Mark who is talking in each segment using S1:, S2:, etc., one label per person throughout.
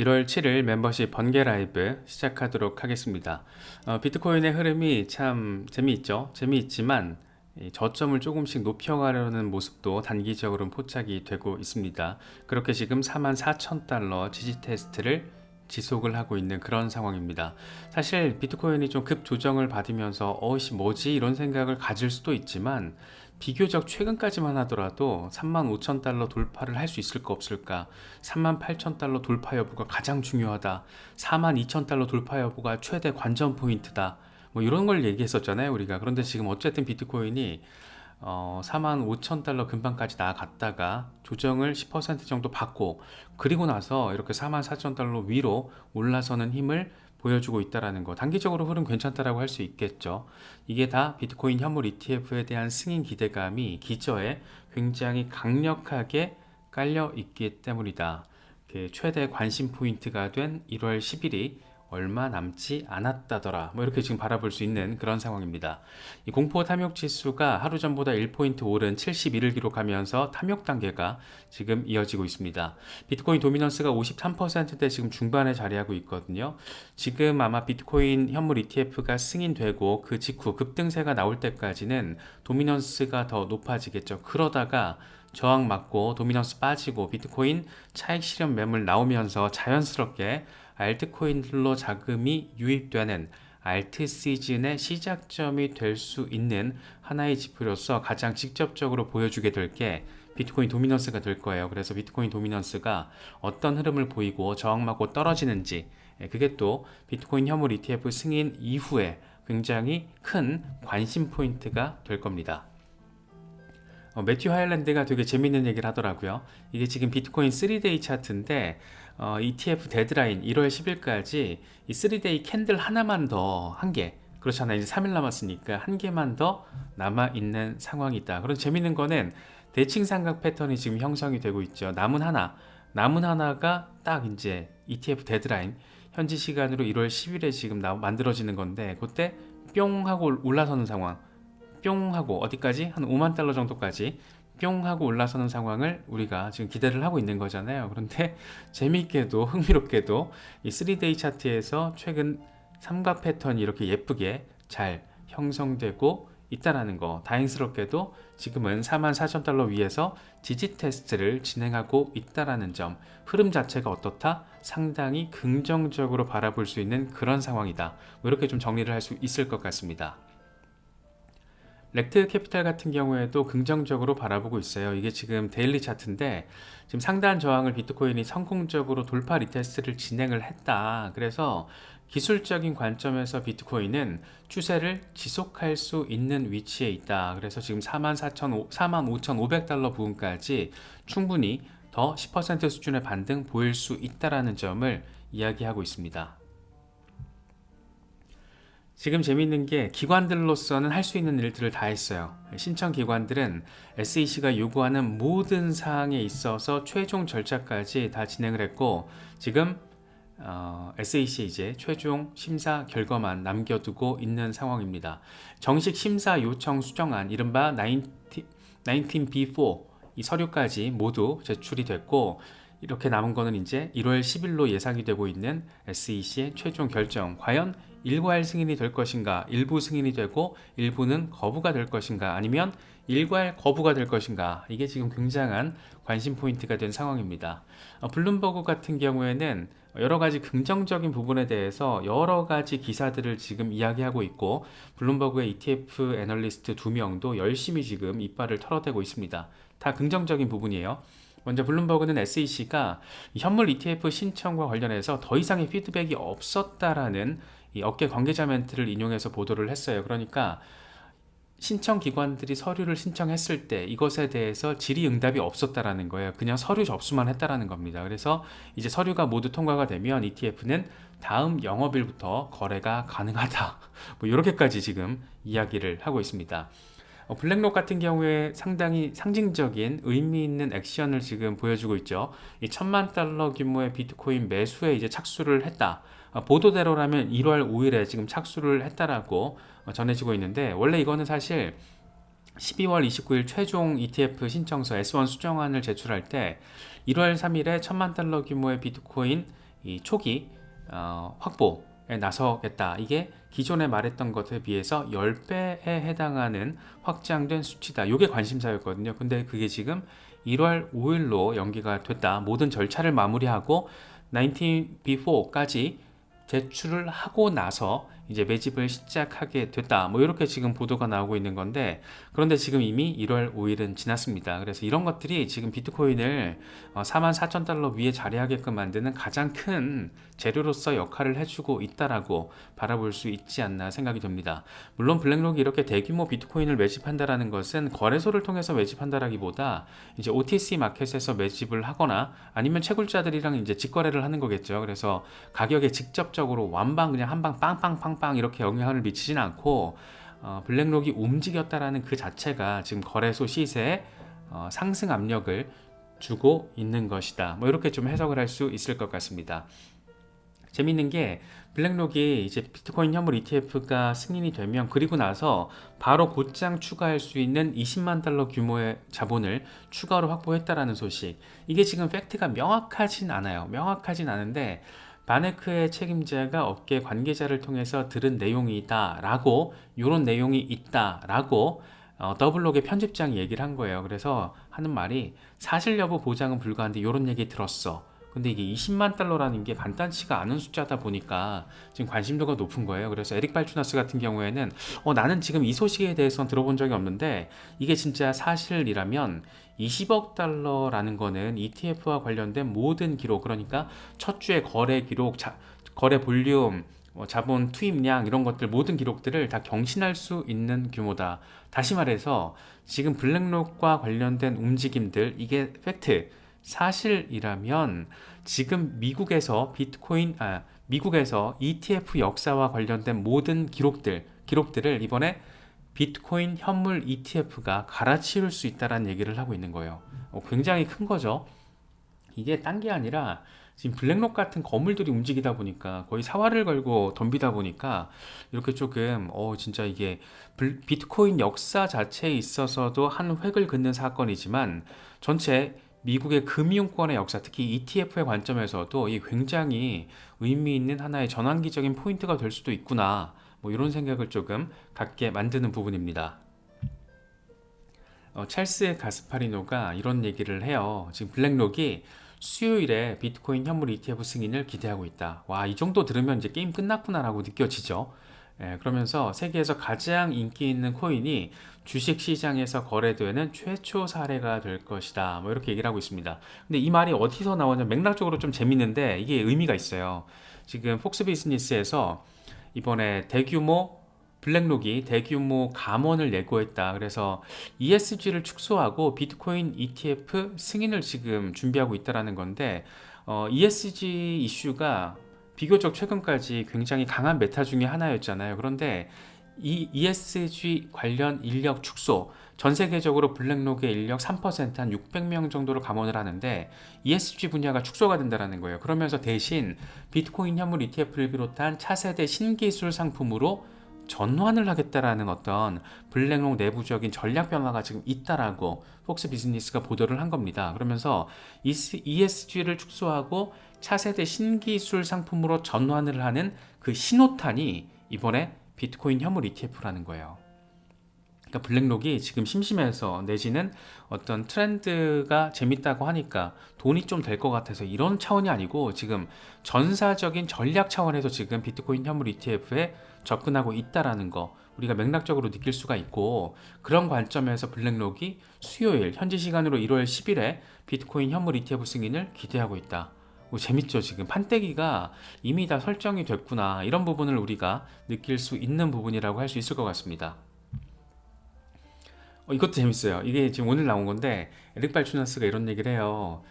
S1: 1월 7일 멤버십 번개 라이브 시작하도록 하겠습니다. 비트코인의 흐름이 참 재미있죠. 재미있지만 이 저점을 조금씩 높여가려는 모습도 단기적으로는 포착이 되고 있습니다. 그렇게 지금 44,000달러 지지 테스트를 지속을 하고 있는 그런 상황입니다. 사실 비트코인이 좀 급 조정을 받으면서 뭐지 이런 생각을 가질 수도 있지만 비교적 최근까지만 하더라도 35,000달러 돌파를 할 수 있을까 없을까, 38,000달러 돌파 여부가 가장 중요하다, 42,000달러 돌파 여부가 최대 관전 포인트다, 뭐 이런 걸 얘기했었잖아요 우리가. 그런데 지금 어쨌든 비트코인이 45,000달러 근방까지 나아갔다가 조정을 10% 정도 받고, 그리고 나서 이렇게 44,000달러 위로 올라서는 힘을 보여주고 있다는 거, 단기적으로 흐름 괜찮다라고 할 수 있겠죠. 이게 다 비트코인 현물 ETF에 대한 승인 기대감이 기저에 굉장히 강력하게 깔려 있기 때문이다. 최대 관심 포인트가 된 1월 10일이 얼마 남지 않았다더라, 뭐 이렇게 지금 바라볼 수 있는 그런 상황입니다. 이 공포 탐욕 지수가 하루 전보다 1포인트 오른 71을 기록하면서 탐욕 단계가 지금 이어지고 있습니다. 비트코인 도미넌스가 53%대 지금 중반에 자리하고 있거든요. 지금 아마 비트코인 현물 ETF가 승인되고 그 직후 급등세가 나올 때까지는 도미넌스가 더 높아지겠죠. 그러다가 저항 맞고 도미넌스 빠지고 비트코인 차익 실현 매물 나오면서 자연스럽게 알트코인들로 자금이 유입되는 알트 시즌의 시작점이 될 수 있는 하나의 지표로서 가장 직접적으로 보여주게 될 게 비트코인 도미넌스가 될 거예요. 그래서 비트코인 도미넌스가 어떤 흐름을 보이고 저항맞고 떨어지는지, 그게 또 비트코인 현물 ETF 승인 이후에 굉장히 큰 관심 포인트가 될 겁니다. 매튜 하일랜드가 되게 재밌는 얘기를 하더라고요. 이게 지금 비트코인 3데이 차트인데 ETF 데드라인 1월 10일까지 이 3데이 캔들 하나만 더, 한 개, 그렇잖아요. 이제 3일 남았으니까 한 개만 더 남아있는 상황이다. 그런 재밌는 거는 대칭 삼각 패턴이 지금 형성이 되고 있죠. 남은 하나가 딱 이제 ETF 데드라인, 현지 시간으로 1월 10일에 지금 만들어지는 건데, 그때 뿅 하고 올라서는 상황, 뿅 하고 어디까지? 한 5만 달러 정도까지 뿅 하고 올라서는 상황을 우리가 지금 기대를 하고 있는 거잖아요. 그런데 재미있게도 흥미롭게도 이 3데이 차트에서 최근 삼각 패턴이 이렇게 예쁘게 잘 형성되고 있다라는 거, 다행스럽게도 지금은 44,000달러 위에서 지지 테스트를 진행하고 있다라는 점, 흐름 자체가 어떻다? 상당히 긍정적으로 바라볼 수 있는 그런 상황이다. 뭐 이렇게 좀 정리를 할 수 있을 것 같습니다. 렉트 캐피탈 같은 경우에도 긍정적으로 바라보고 있어요. 이게 지금 데일리 차트인데 지금 상단 저항을 비트코인이 성공적으로 돌파 리테스트를 진행을 했다. 그래서 기술적인 관점에서 비트코인은 추세를 지속할 수 있는 위치에 있다. 그래서 지금 45,500달러 부근까지 충분히 더 10% 수준의 반등 보일 수 있다라는 점을 이야기하고 있습니다. 지금 재밌는 게 기관들로서는 할 수 있는 일들을 다 했어요. 신청 기관들은 SEC가 요구하는 모든 사항에 있어서 최종 절차까지 다 진행을 했고, 지금 SEC 이제 최종 심사 결과만 남겨두고 있는 상황입니다. 정식 심사 요청 수정안, 이른바 19B4 이 서류까지 모두 제출이 됐고, 이렇게 남은 거는 이제 1월 10일로 예상이 되고 있는 SEC의 최종 결정, 과연 일괄 승인이 될 것인가, 일부 승인이 되고 일부는 거부가 될 것인가, 아니면 일괄 거부가 될 것인가, 이게 지금 굉장한 관심 포인트가 된 상황입니다. 블룸버그 같은 경우에는 여러 가지 긍정적인 부분에 대해서 여러 가지 기사들을 지금 이야기하고 있고, 블룸버그의 ETF 애널리스트 2명도 열심히 지금 이빨을 털어대고 있습니다. 다 긍정적인 부분이에요. 먼저 블룸버그는 SEC가 현물 ETF 신청과 관련해서 더 이상의 피드백이 없었다라는 이 업계 관계자 멘트를 인용해서 보도를 했어요. 그러니까 신청 기관들이 서류를 신청했을 때 이것에 대해서 질의응답이 없었다라는 거예요. 그냥 서류 접수만 했다라는 겁니다. 그래서 이제 서류가 모두 통과가 되면 ETF는 다음 영업일부터 거래가 가능하다. 뭐 이렇게까지 지금 이야기를 하고 있습니다. 블랙록 같은 경우에 상당히 상징적인 의미 있는 액션을 지금 보여주고 있죠. 이 1,000만 달러 규모의 비트코인 매수에 이제 착수를 했다. 보도대로라면 1월 5일에 지금 착수를 했다라고 전해지고 있는데, 원래 이거는 사실 12월 29일 최종 ETF 신청서 S1 수정안을 제출할 때 1월 3일에 1,000만 달러 규모의 비트코인 이 초기 확보에 나서겠다. 이게 기존에 말했던 것에 비해서 10배에 해당하는 확장된 수치다. 이게 관심사였거든요. 근데 그게 지금 1월 5일로 연기가 됐다. 모든 절차를 마무리하고 19B4까지 제출을 하고 나서 이제 매집을 시작하게 됐다. 뭐 이렇게 지금 보도가 나오고 있는 건데, 그런데 지금 이미 1월 5일은 지났습니다. 그래서 이런 것들이 지금 비트코인을 44,000달러 위에 자리하게끔 만드는 가장 큰 재료로서 역할을 해주고 있다라고 바라볼 수 있지 않나 생각이 듭니다. 물론 블랙록이 이렇게 대규모 비트코인을 매집한다라는 것은 거래소를 통해서 매집한다라기보다 이제 OTC 마켓에서 매집을 하거나 아니면 채굴자들이랑 이제 직거래를 하는 거겠죠. 그래서 가격에 직접적으로 완방 그냥 한 방 빵빵빵빵 이렇게 영향을 미치진 않고, 블랙록이 움직였다라는 그 자체가 지금 거래소 시세에 상승 압력을 주고 있는 것이다. 뭐 이렇게 좀 해석을 할 수 있을 것 같습니다. 재밌는 게 블랙록이 이제 비트코인 현물 ETF가 승인이 되면 그리고 나서 바로 곧장 추가할 수 있는 20만 달러 규모의 자본을 추가로 확보했다라는 소식. 이게 지금 팩트가 명확하진 않아요. 명확하진 않은데 바네크의 책임자가 업계 관계자를 통해서 들은 내용이다라고, 이런 내용이 있다라고 더블록의 편집장이 얘기를 한 거예요. 그래서 하는 말이 사실 여부 보장은 불가한데 이런 얘기 들었어. 근데 이게 20만 달러라는 게 간단치가 않은 숫자다 보니까 지금 관심도가 높은 거예요. 그래서 에릭 발추나스 같은 경우에는 나는 지금 이 소식에 대해서는 들어본 적이 없는데 이게 진짜 사실이라면 20억 달러라는 거는 ETF와 관련된 모든 기록, 그러니까 첫 주의 거래 기록, 거래 볼륨, 자본 투입량 이런 것들 모든 기록들을 다 경신할 수 있는 규모다. 다시 말해서 지금 블랙록과 관련된 움직임들, 이게 팩트 사실이라면 지금 미국에서 ETF 역사와 관련된 모든 기록들을 이번에 비트코인 현물 ETF가 갈아치울 수 있다는 얘기를 하고 있는 거예요. 굉장히 큰 거죠. 이게 딴 게 아니라 지금 블랙록 같은 거물들이 움직이다 보니까 거의 사활을 걸고 덤비다 보니까 이렇게 조금 진짜 이게 비트코인 역사 자체에 있어서도 한 획을 긋는 사건이지만 전체 미국의 금융권의 역사, 특히 ETF의 관점에서도 이 굉장히 의미 있는 하나의 전환기적인 포인트가 될 수도 있구나. 뭐 이런 생각을 조금 갖게 만드는 부분입니다. 찰스 가스파리노가 이런 얘기를 해요. 지금 블랙록이 수요일에 비트코인 현물 ETF 승인을 기대하고 있다. 와, 이 정도 들으면 이제 게임 끝났구나라고 느껴지죠. 그러면서 세계에서 가장 인기 있는 코인이 주식시장에서 거래되는 최초 사례가 될 것이다. 뭐 이렇게 얘기를 하고 있습니다. 근데 이 말이 어디서 나오냐, 맥락적으로 좀 재밌는데 이게 의미가 있어요. 지금 폭스 비즈니스에서 이번에 블랙록이 대규모 감원을 예고했다. 그래서 ESG를 축소하고 비트코인 ETF 승인을 지금 준비하고 있다라는 건데, ESG 이슈가 비교적 최근까지 굉장히 강한 메타 중에 하나였잖아요. 그런데 이 ESG 관련 인력 축소, 전 세계적으로 블랙록의 인력 3%, 한 600명 정도를 감원을 하는데 ESG 분야가 축소가 된다는 거예요. 그러면서 대신 비트코인 현물 ETF를 비롯한 차세대 신기술 상품으로 전환을 하겠다라는 어떤 블랙록 내부적인 전략 변화가 지금 있다라고 폭스 비즈니스가 보도를 한 겁니다. 그러면서 ESG를 축소하고 차세대 신기술 상품으로 전환을 하는 그 신호탄이 이번에 비트코인 현물 ETF라는 거예요. 그러니까 블랙록이 지금 심심해서 내지는 어떤 트렌드가 재밌다고 하니까 돈이 좀 될 것 같아서 이런 차원이 아니고 지금 전사적인 전략 차원에서 지금 비트코인 현물 ETF에 접근하고 있다라는 거 우리가 맥락적으로 느낄 수가 있고, 그런 관점에서 블랙록이 수요일 현지 시간으로 1월 10일에 비트코인 현물 ETF 승인을 기대하고 있다. 재밌죠. 지금 판때기가 이미 다 설정이 됐구나, 이런 부분을 우리가 느낄 수 있는 부분이라고 할 수 있을 것 같습니다. 이것도 재밌어요. 이게 지금 오늘 나온 건데 에릭 발추나스가 이런 얘기를 해요.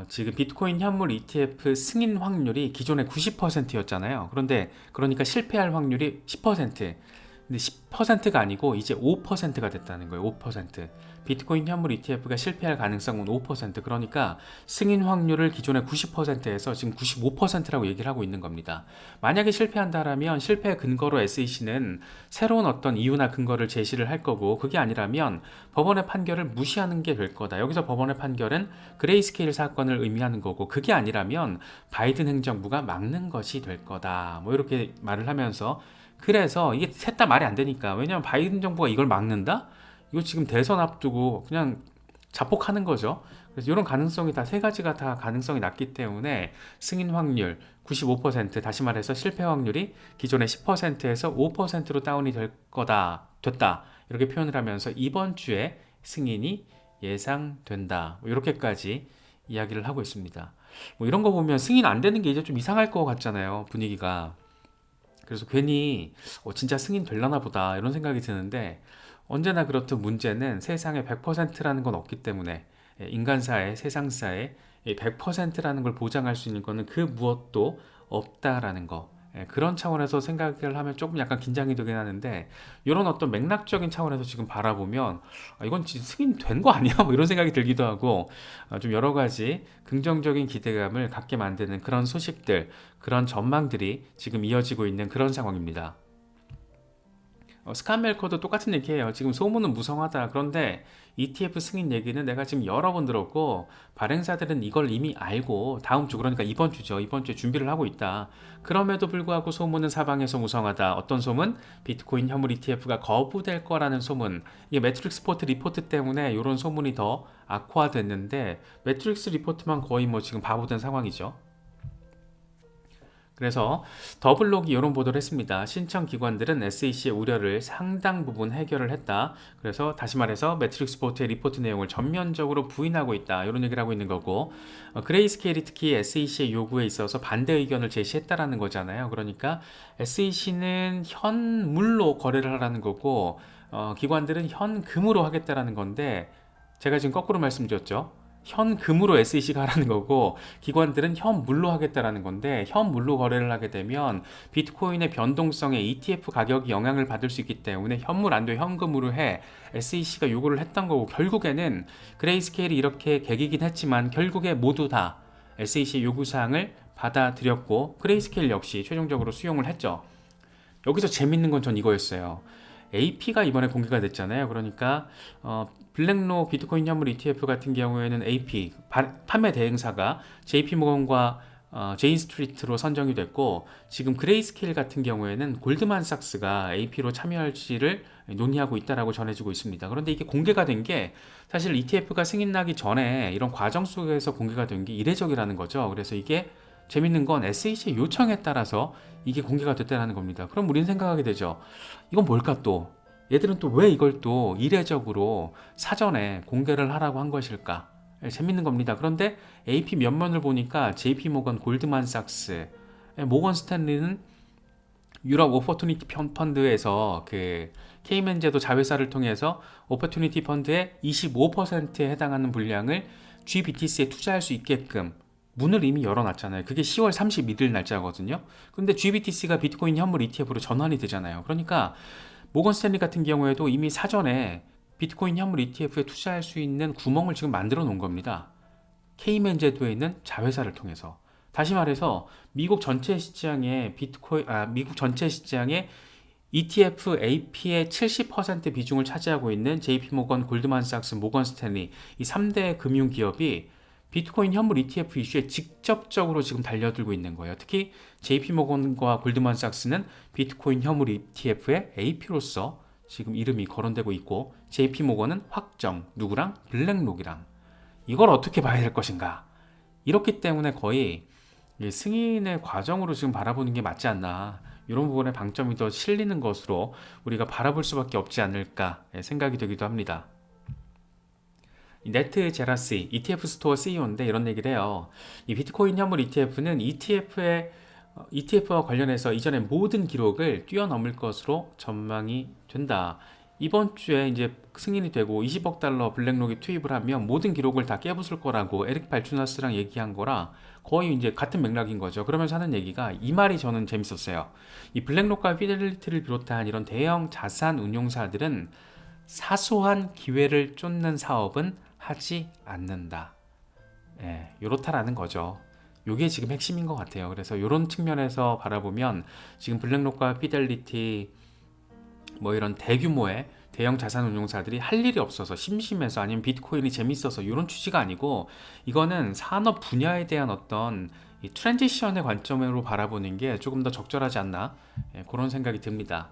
S1: 지금 비트코인 현물 ETF 승인 확률이 기존에 90%였잖아요. 그러니까 실패할 확률이 10%. 근데 10%가 아니고 이제 5%가 됐다는 거예요. 5%. 비트코인 현물 ETF가 실패할 가능성은 5%. 그러니까 승인 확률을 기존의 90%에서 지금 95%라고 얘기를 하고 있는 겁니다. 만약에 실패한다라면 실패 근거로 SEC는 새로운 어떤 이유나 근거를 제시를 할 거고, 그게 아니라면 법원의 판결을 무시하는 게 될 거다. 여기서 법원의 판결은 그레이스케일 사건을 의미하는 거고, 그게 아니라면 바이든 행정부가 막는 것이 될 거다. 뭐 이렇게 말을 하면서, 그래서 이게 셋 다 말이 안 되니까. 왜냐면 바이든 정부가 이걸 막는다? 이거 지금 대선 앞두고 그냥 자폭하는 거죠. 그래서 이런 가능성이 다 세 가지가 다 가능성이 낮기 때문에 승인 확률 95%, 다시 말해서 실패 확률이 기존의 10%에서 5%로 다운이 될 거다, 됐다, 이렇게 표현을 하면서 이번 주에 승인이 예상된다, 뭐 이렇게까지 이야기를 하고 있습니다. 뭐 이런 거 보면 승인 안 되는 게 이제 좀 이상할 것 같잖아요, 분위기가. 그래서 괜히 진짜 승인 되려나 보다 이런 생각이 드는데, 언제나 그렇듯 문제는 세상에 100%라는 건 없기 때문에, 인간사회, 세상사에 100%라는 걸 보장할 수 있는 거는 그 무엇도 없다라는 거. 그런 차원에서 생각을 하면 조금 약간 긴장이 되긴 하는데, 이런 어떤 맥락적인 차원에서 지금 바라보면 이건 진짜 승인 된 거 아니야? 뭐 이런 생각이 들기도 하고, 좀 여러 가지 긍정적인 기대감을 갖게 만드는 그런 소식들, 그런 전망들이 지금 이어지고 있는 그런 상황입니다. 스칸멜커도 똑같은 얘기예요. 지금 소문은 무성하다. 그런데 ETF 승인 얘기는 내가 지금 여러 번 들었고, 발행사들은 이걸 이미 알고 다음 주, 그러니까 이번 주죠, 이번 주에 준비를 하고 있다. 그럼에도 불구하고 소문은 사방에서 무성하다. 어떤 소문? 비트코인 현물 ETF가 거부될 거라는 소문. 이게 매트릭스 포트 리포트 때문에 이런 소문이 더 악화됐는데, 매트릭스 리포트만 거의 뭐 지금 바보된 상황이죠. 그래서 더블록이 이런 보도를 했습니다. 신청 기관들은 SEC의 우려를 상당 부분 해결을 했다. 그래서 다시 말해서 매트릭스 포트의 리포트 내용을 전면적으로 부인하고 있다, 이런 얘기를 하고 있는 거고, 그레이스케일이 특히 SEC의 요구에 있어서 반대 의견을 제시했다라는 거잖아요. 그러니까 SEC는 현물로 거래를 하라는 거고, 기관들은 현금으로 하겠다라는 건데, 제가 지금 거꾸로 말씀드렸죠. 현금으로 SEC가 하라는 거고, 기관들은 현물로 하겠다라는 건데, 현물로 거래를 하게 되면 비트코인의 변동성에 ETF 가격이 영향을 받을 수 있기 때문에 현물 안 돼, 현금으로 해, SEC가 요구를 했던 거고, 결국에는 그레이스케일이 이렇게 개기긴 했지만 결국에 모두 다 SEC 요구사항을 받아들였고, 그레이스케일 역시 최종적으로 수용을 했죠. 여기서 재밌는 건 전 이거였어요. AP가 이번에 공개가 됐잖아요. 그러니까 블랙로 비트코인 현물 ETF 같은 경우에는 AP 판매 대행사가 JP모건과 제인 스트리트로 선정이 됐고, 지금 그레이스케일 같은 경우에는 골드만삭스가 AP로 참여할지를 논의하고 있다라고 전해지고 있습니다. 그런데 이게 공개가 된 게 사실 ETF가 승인 나기 전에 이런 과정 속에서 공개가 된 게 이례적이라는 거죠. 그래서 이게 재밌는 건 SEC의 요청에 따라서 이게 공개가 됐다는 겁니다. 그럼 우리는 생각하게 되죠. 이건 뭘까 또? 얘들은 또 왜 이걸 또 이례적으로 사전에 공개를 하라고 한 것일까? 재밌는 겁니다. 그런데 AP 면면을 보니까 JP모건, 골드만삭스, 모건 스탠리는 유럽 오퍼튜니티 펀드에서 그 케이맨 제도 자회사를 통해서 오퍼튜니티 펀드의 25%에 해당하는 분량을 GBTC에 투자할 수 있게끔 문을 이미 열어놨잖아요. 그게 10월 31일 날짜거든요. 근데 GBTC가 비트코인 현물 ETF로 전환이 되잖아요. 그러니까 모건 스탠리 같은 경우에도 이미 사전에 비트코인 현물 ETF에 투자할 수 있는 구멍을 지금 만들어 놓은 겁니다. 케이맨 제도에 있는 자회사를 통해서. 다시 말해서 미국 전체 시장의 미국 전체 시장의 ETF AP의 70% 비중을 차지하고 있는 JP모건, 골드만삭스, 모건 스탠리, 이 3대 금융 기업이 비트코인 현물 ETF 이슈에 직접적으로 지금 달려들고 있는 거예요. 특히 JP모건과 골드만삭스는 비트코인 현물 ETF의 AP로서 지금 이름이 거론되고 있고, JP모건은 확정, 누구랑? 블랙록이랑. 이걸 어떻게 봐야 될 것인가? 이렇기 때문에 거의 승인의 과정으로 지금 바라보는 게 맞지 않나, 이런 부분에 방점이 더 실리는 것으로 우리가 바라볼 수밖에 없지 않을까 생각이 되기도 합니다. 네트 제라시 ETF 스토어 CEO인데 이런 얘기를 해요. 이 비트코인 현물 ETF는 ETF와 관련해서 이전의 모든 기록을 뛰어넘을 것으로 전망이 된다. 이번 주에 이제 승인이 되고 20억 달러 블랙록이 투입을 하면 모든 기록을 다 깨부술 거라고 에릭 발추나스랑 얘기한 거라 거의 이제 같은 맥락인 거죠. 그러면서 하는 얘기가 이 말이 저는 재밌었어요. 이 블랙록과 피델리티를 비롯한 이런 대형 자산 운용사들은 사소한 기회를 쫓는 사업은 하지 않는다. 예, 요렇다라는 거죠. 요게 지금 핵심인 것 같아요. 그래서 요런 측면에서 바라보면 지금 블랙록과 피델리티 뭐 이런 대규모의 대형 자산 운용사들이 할 일이 없어서 심심해서 아니면 비트코인이 재밌어서 이런 취지가 아니고 이거는 산업 분야에 대한 어떤 이 트랜지션의 관점으로 바라보는 게 조금 더 적절하지 않나, 예, 그런 생각이 듭니다.